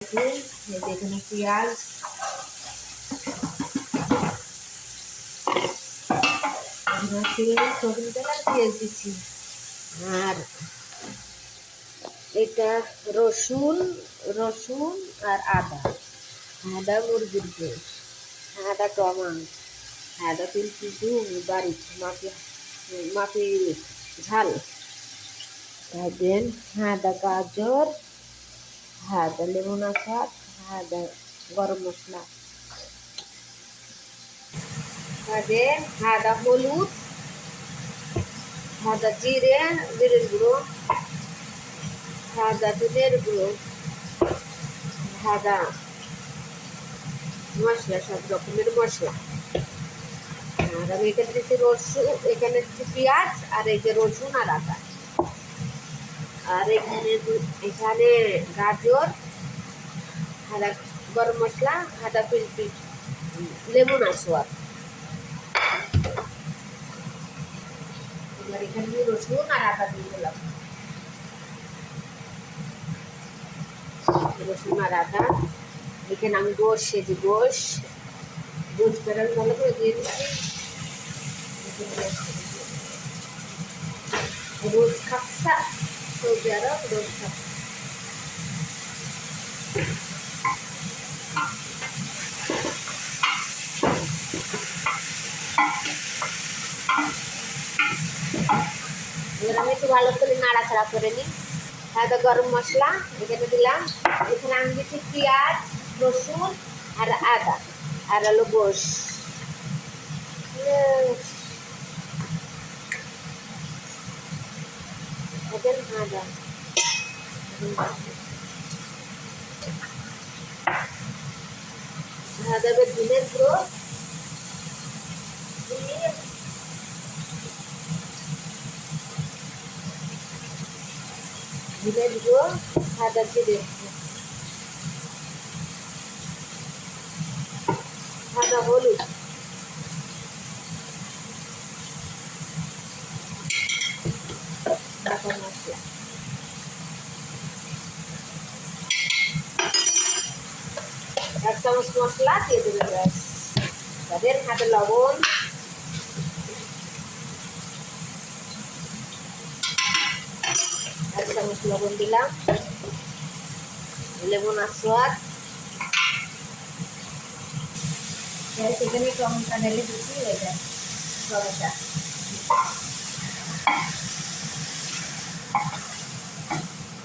এখানে পেঁয়াজ, পেঁয়াজ দিচ্ছি, আর এটা রসুন রসুন আর আদা, আদা মুরগির গোশ, আদা টমাটো, আদা কিন্তু বাড়ি মাপি ঝাল, দেন আদা গাজর, আদা লেবুন আচার, আদা গরম মশলা, দেন আদা হলুদ, আদা জিরের গুঁড়ো, আদা দুধের গুঁড়ো, আদা মশলা, সব রকমের মশলা। আর আমি এখানে দিচ্ছি রসুন, এখানে দিচ্ছি পেঁয়াজ, আর এই যে রসুন আর আদা, আর এখানে গাজর, আদা গরম মশলা, আদা লেবুন আসোয়ার। এবার এখানে রসুন আর আদা দিয়ে দিলাম, রসুন আর আদা। এখানে আমি গোশ বেড়াল ভালো করে দিয়ে দিচ্ছি। রোজ খাপসা, সৌদি আরব রোজ খাপসা। এবার আমি একটু ভালো করে নাড়াচাড়া করে নিই। আদা গরম মশলা এখানে দিলাম, এখানে আমি দিচ্ছি পেঁয়াজ, রসুন আর আদা, আর হলো গোশ। আদা আদা ধনের গুঁড়ো আদা জিরে, আদা হলুদ, বাটা মশলা, এক চামচ মশলা দিয়ে দেবে ব্যাস। তাদের হাতে লবণ, এক চামচ লবণ দিলাম, লেবুন আসোয়াদ, সেখানে টমেটো ঢেলে দিচ্ছি, এটা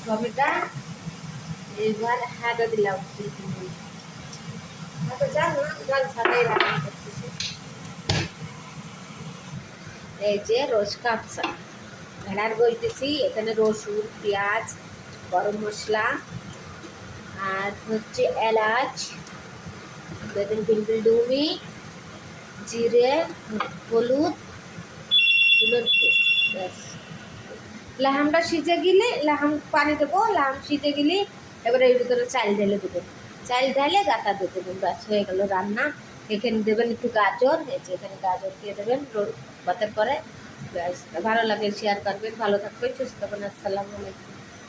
টমেটো। এবার আদা দিলাম, এই যে রোজ কাপসা ভেড়ার বলতেছি। এখানে রসুন, পেঁয়াজ, গরম মশলা, আর হচ্ছে এলাচ, বেতন পিম্পল ডুমি, জিরে, হলুদ, ব্যাস। লাহামটা সিজে গেলে পানি দেবো, লাহাম সিজে গেলে এবারে এর ভিতরে চাল ঢেলে দেবেন, চাল ঢেলে গাঁথা দিয়ে দেবেন, ব্যাস হয়ে গেল রান্না। এখানে দেবেন একটু গাজর, এই যে এখানে গাজর দিয়ে দেবেন ভাতের পরে। ব্যাস, ভালো লাগে শেয়ার করবেন, ভালো থাকবেন, সুস্থ থাকবেন। আসসালামু আলাইকুম।